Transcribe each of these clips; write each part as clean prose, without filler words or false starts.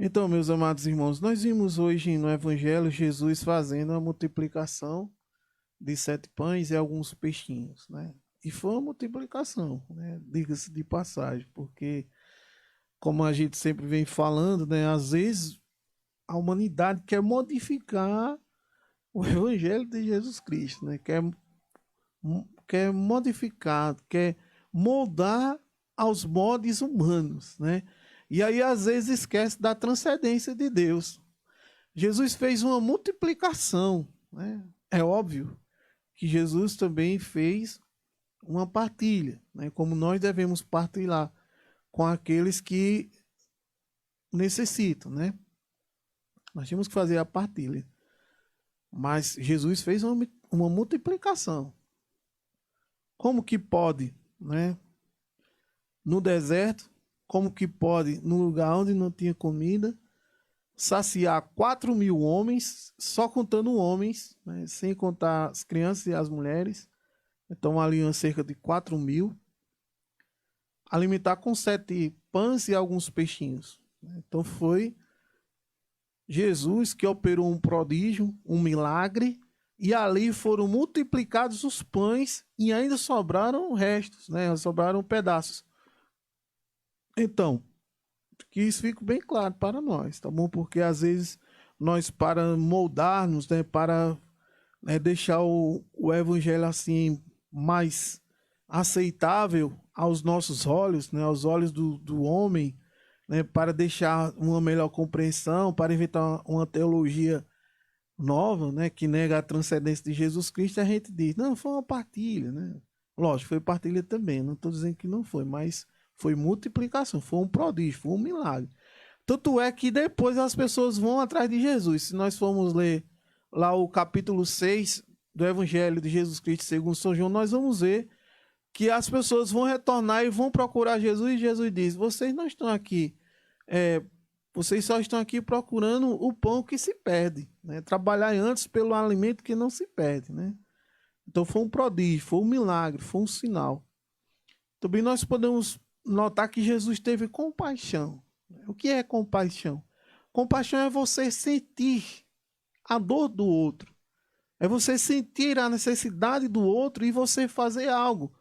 Então, meus amados irmãos, nós vimos hoje no Evangelho Jesus fazendo a multiplicação de 7 pães e alguns peixinhos, né? E foi uma multiplicação, né? Diga-se de passagem, porque, como a gente sempre vem falando, né? Às vezes a humanidade quer modificar o Evangelho de Jesus Cristo, né? Quer modificar, quer moldar aos moldes humanos, né? E aí, às vezes, esquece da transcendência de Deus. Jesus fez uma multiplicação, né? É óbvio que Jesus também fez uma partilha, né? Como nós devemos partilhar com aqueles que necessitam, né? Nós temos que fazer a partilha. Mas Jesus fez uma multiplicação. Como que pode, né? No deserto, como que pode, no lugar onde não tinha comida, saciar 4.000 homens, só contando homens, né? Sem contar as crianças e as mulheres. Então, ali cerca de 4.000. Alimentar com 7 pães e alguns peixinhos. Então, foi Jesus que operou um prodígio, um milagre, e ali foram multiplicados os pães e ainda sobraram restos, né? Sobraram pedaços. Então, que isso fique bem claro para nós, tá bom? Porque às vezes nós, para moldarmos, né, para deixar o evangelho assim mais aceitável aos nossos olhos, né, aos olhos do homem, né, para deixar uma melhor compreensão, para inventar uma teologia nova, né, que nega a transcendência de Jesus Cristo, a gente diz, não, foi uma partilha, né? Lógico, foi partilha também, não estou dizendo que não foi, mas foi multiplicação, foi um prodígio, foi um milagre. Tanto é que depois as pessoas vão atrás de Jesus. Se nós formos ler lá o capítulo 6 do Evangelho de Jesus Cristo segundo São João, nós vamos ver que as pessoas vão retornar e vão procurar Jesus, e Jesus diz, vocês não estão aqui, vocês só estão aqui procurando o pão que se perde, né? Trabalhar antes pelo alimento que não se perde, né? Então foi um prodígio, foi um milagre, foi um sinal. Também nós podemos notar que Jesus teve compaixão. O que é compaixão? Compaixão é você sentir a dor do outro. É você sentir a necessidade do outro e você fazer algo.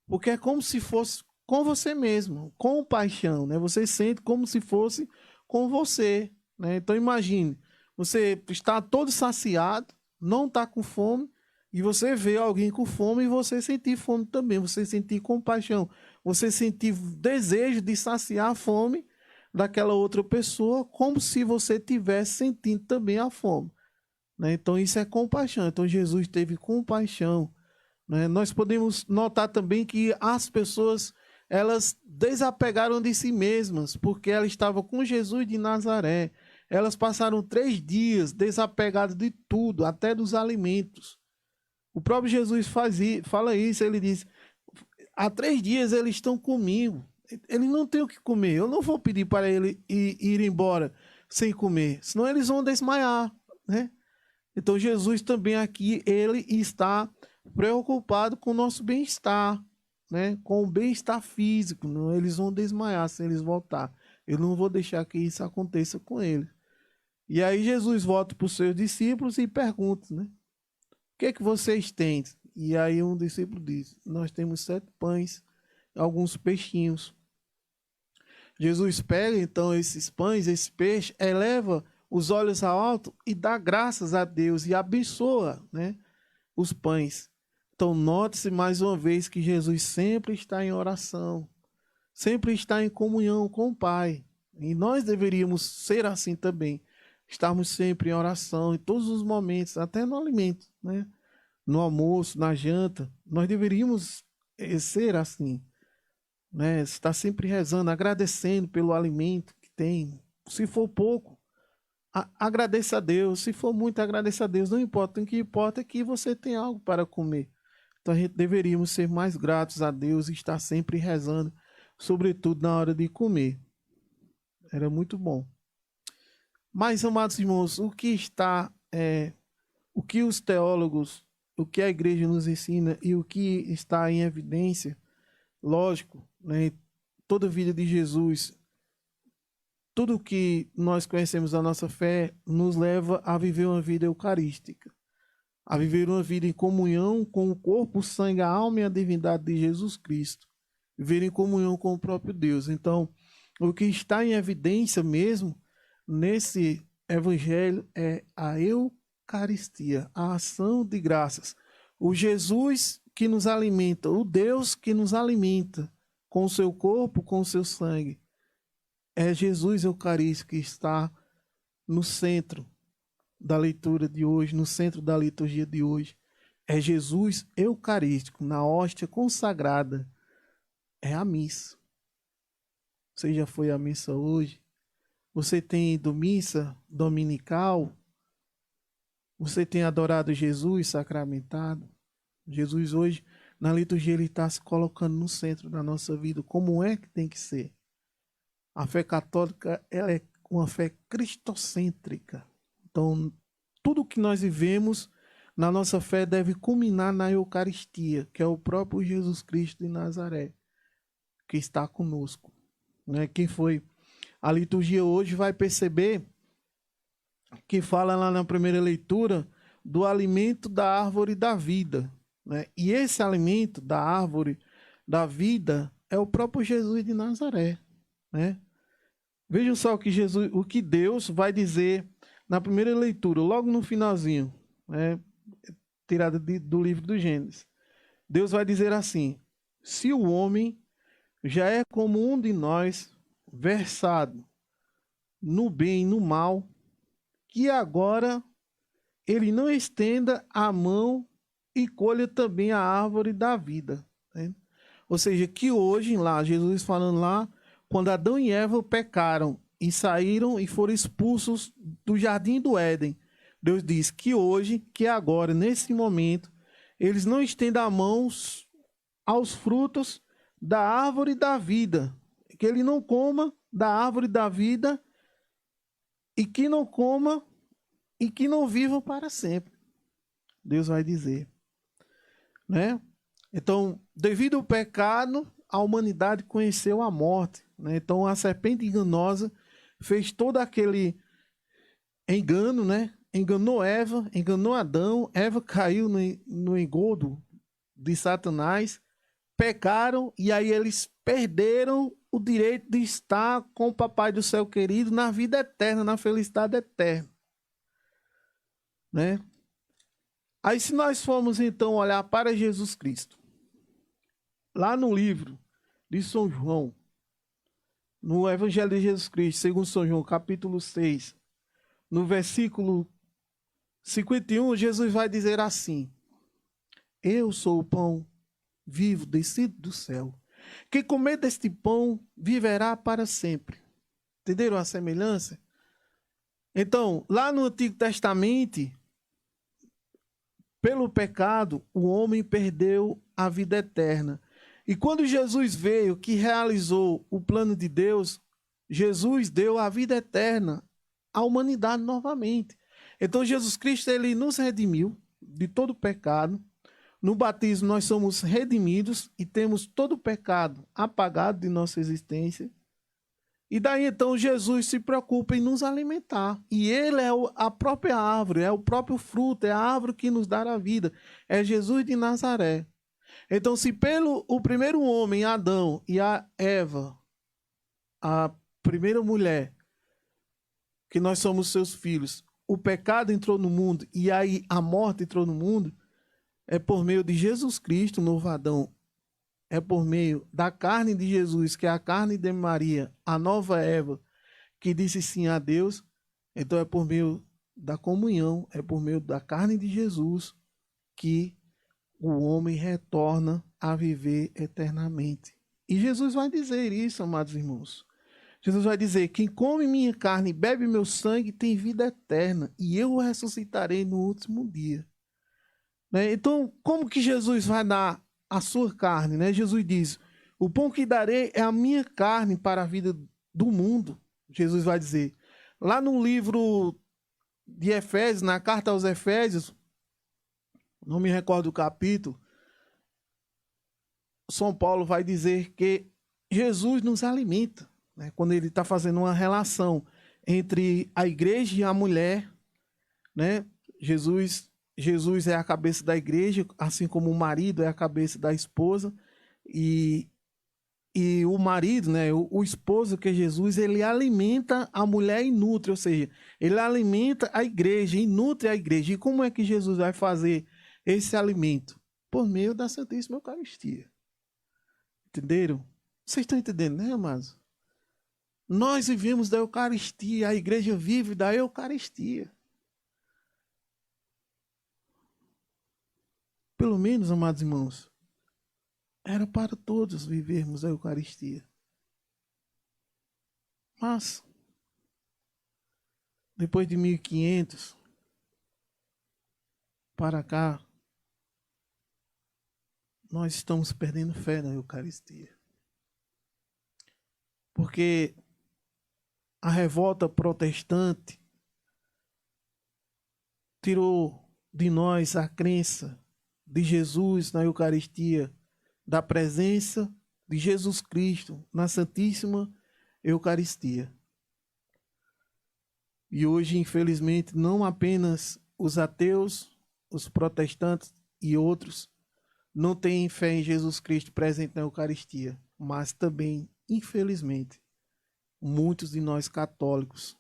Porque é como se fosse com você mesmo, compaixão, né? Você sente como se fosse com você, né? Então imagine, você está todo saciado, não está com fome, e você vê alguém com fome e você sentir fome também, você sentir compaixão, você sentir desejo de saciar a fome daquela outra pessoa, como se você tivesse sentindo também a fome, né? Então isso é compaixão. Então Jesus teve compaixão, né? Nós podemos notar também que as pessoas, elas desapegaram de si mesmas, porque ela estava com Jesus de Nazaré. Elas passaram 3 dias desapegadas de tudo, até dos alimentos. O próprio Jesus fala isso, ele diz, há 3 dias eles estão comigo, eles não têm o que comer, eu não vou pedir para ele ir embora sem comer, senão eles vão desmaiar, né? Então Jesus também aqui, ele está preocupado com o nosso bem-estar, né? Com o bem-estar físico, não, eles vão desmaiar se eles voltar, eu não vou deixar que isso aconteça com eles. E aí Jesus volta para os seus discípulos e pergunta, né? O que é que vocês têm? E aí um discípulo diz, nós temos 7 pães, alguns peixinhos. Jesus pega então esses pães, esse peixe, eleva os olhos ao alto e dá graças a Deus e abençoa, né, os pães. Então note-se mais uma vez que Jesus sempre está em oração, sempre está em comunhão com o Pai. E nós deveríamos ser assim também, estarmos sempre em oração, em todos os momentos, até no alimento, né? No almoço, na janta, nós deveríamos ser assim, né? Estar sempre rezando, agradecendo pelo alimento que tem. Se for pouco, agradeça a Deus. Se for muito, agradeça a Deus. Não importa, o que importa é que você tem algo para comer. Então a gente deveríamos ser mais gratos a Deus e estar sempre rezando, sobretudo na hora de comer. Era muito bom. Mas, amados irmãos, o que os teólogos, o que a igreja nos ensina e o que está em evidência, lógico, né, toda a vida de Jesus tudo que nós conhecemos da nossa fé nos leva a viver uma vida eucarística, a viver uma vida em comunhão com o corpo, o sangue, a alma e a divindade de Jesus Cristo, viver em comunhão com o próprio Deus. Então, o que está em evidência mesmo nesse evangelho é a Eucaristia, a ação de graças, o Jesus que nos alimenta, o Deus que nos alimenta com o seu corpo, com o seu sangue. É Jesus Eucarístico que está no centro da leitura de hoje, no centro da liturgia de hoje. É Jesus Eucarístico, na hóstia consagrada. É a missa. Você já foi à missa hoje? Você tem ido missa dominical? Você tem adorado Jesus sacramentado? Jesus hoje, na liturgia, ele está se colocando no centro da nossa vida. Como é que tem que ser? A fé católica, ela é uma fé cristocêntrica. Então, tudo que nós vivemos na nossa fé deve culminar na Eucaristia, que é o próprio Jesus Cristo de Nazaré, que está conosco. Né? Quem foi a liturgia hoje vai perceber que fala lá na primeira leitura do alimento da árvore da vida. Né? E esse alimento da árvore da vida é o próprio Jesus de Nazaré. Né? Vejam só o que Deus vai dizer na primeira leitura, logo no finalzinho, né? Tirada do livro do Gênesis. Deus vai dizer assim: se o homem já é como um de nós, versado no bem e no mal, que agora ele não estenda a mão e colha também a árvore da vida. Né? Ou seja, que hoje, lá, Jesus falando lá, quando Adão e Eva pecaram e saíram e foram expulsos do jardim do Éden, Deus diz que hoje, que agora, nesse momento, eles não estendam a mão aos frutos da árvore da vida, que ele não coma da árvore da vida e que não coma e que não viva para sempre. Deus vai dizer, né? Então, devido ao pecado, a humanidade conheceu a morte, né? Então, a serpente enganosa fez todo aquele engano, né? Enganou Eva, enganou Adão, Eva caiu no engodo de Satanás, pecaram e aí eles perderam o direito de estar com o Papai do Céu querido na vida eterna, na felicidade eterna. Né? Aí se nós formos então olhar para Jesus Cristo, lá no livro de São João, no Evangelho de Jesus Cristo, segundo São João, capítulo 6, no versículo 51, Jesus vai dizer assim: eu sou o pão vivo descido do céu. Quem comer deste pão viverá para sempre. Entenderam a semelhança? Então, lá no Antigo Testamento, pelo pecado, o homem perdeu a vida eterna. E quando Jesus veio, que realizou o plano de Deus, Jesus deu a vida eterna à humanidade novamente. Então, Jesus Cristo, ele nos redimiu de todo o pecado. No batismo, nós somos redimidos e temos todo o pecado apagado de nossa existência. E daí, então, Jesus se preocupa em nos alimentar. E ele é a própria árvore, é o próprio fruto, é a árvore que nos dá a vida. É Jesus de Nazaré. Então, se pelo o primeiro homem, Adão, e a Eva, a primeira mulher, que nós somos seus filhos, o pecado entrou no mundo e aí a morte entrou no mundo, é por meio de Jesus Cristo, novo Adão, é por meio da carne de Jesus, que é a carne de Maria, a nova Eva, que disse sim a Deus. Então é por meio da comunhão, é por meio da carne de Jesus que o homem retorna a viver eternamente. E Jesus vai dizer isso, amados irmãos. Jesus vai dizer: quem come minha carne e bebe meu sangue tem vida eterna, e eu o ressuscitarei no último dia. Né? Então, como que Jesus vai dar a sua carne? Né? Jesus diz: o pão que darei é a minha carne para a vida do mundo. Jesus vai dizer. Lá no livro de Efésios, na carta aos Efésios, não me recordo o capítulo, São Paulo vai dizer que Jesus nos alimenta. né? Quando ele está fazendo uma relação entre a igreja e a mulher, né? Jesus é a cabeça da igreja, assim como o marido é a cabeça da esposa, e, e o marido, né, o esposo que é Jesus, ele alimenta a mulher e nutre, ou seja, ele alimenta a igreja e nutre a igreja. E como é que Jesus vai fazer esse alimento? Por meio da Santíssima Eucaristia. Entenderam? Vocês estão entendendo, né, amados? Nós vivemos da Eucaristia, a igreja vive da Eucaristia. Pelo menos, amados irmãos, era para todos vivermos a Eucaristia. Mas, depois de 1500 para cá, nós estamos perdendo fé na Eucaristia. Porque a revolta protestante tirou de nós a crença de Jesus na Eucaristia, da presença de Jesus Cristo na Santíssima Eucaristia. E hoje, infelizmente, não apenas os ateus, os protestantes e outros não têm fé em Jesus Cristo presente na Eucaristia, mas também, infelizmente, muitos de nós católicos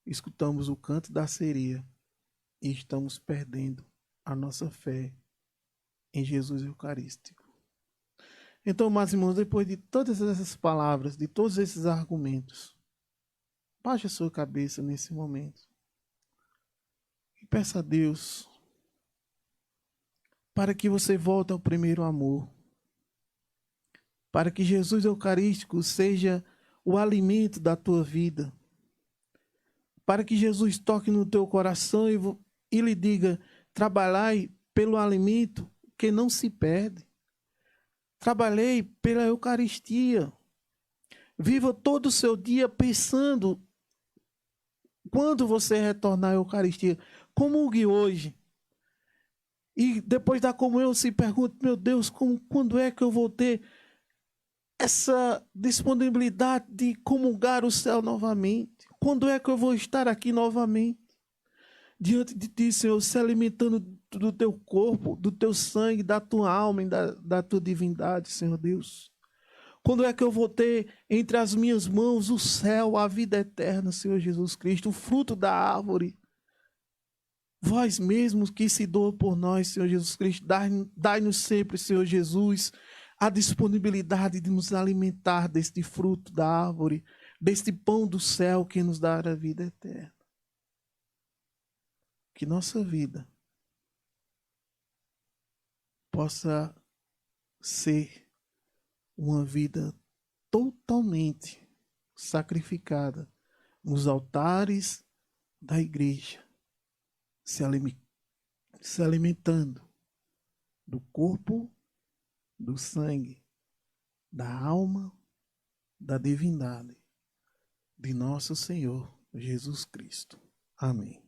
escutamos o canto da sereia e estamos perdendo a nossa fé em Jesus Eucarístico. Então, meus irmãos, depois de todas essas palavras, de todos esses argumentos, baixe a sua cabeça nesse momento e peça a Deus para que você volte ao primeiro amor, para que Jesus Eucarístico seja o alimento da tua vida, para que Jesus toque no teu coração e lhe diga: trabalhai pelo alimento que não se perde. Trabalhei pela Eucaristia. Viva todo o seu dia pensando quando você retornar à Eucaristia. Comungue hoje. E depois da comunhão se pergunte: meu Deus, quando é que eu vou ter essa disponibilidade de comungar o céu novamente? Quando é que eu vou estar aqui novamente? Diante de ti, Senhor, se alimentando do teu corpo, do teu sangue, da tua alma e da tua divindade, Senhor Deus. Quando é que eu vou ter entre as minhas mãos o céu, a vida eterna, Senhor Jesus Cristo, o fruto da árvore? Vós mesmos que se doa por nós, Senhor Jesus Cristo, dai-nos sempre, Senhor Jesus, a disponibilidade de nos alimentar deste fruto da árvore, deste pão do céu que nos dá a vida eterna. Que nossa vida possa ser uma vida totalmente sacrificada nos altares da igreja, se alimentando do corpo, do sangue, da alma, da divindade de nosso Senhor Jesus Cristo. Amém.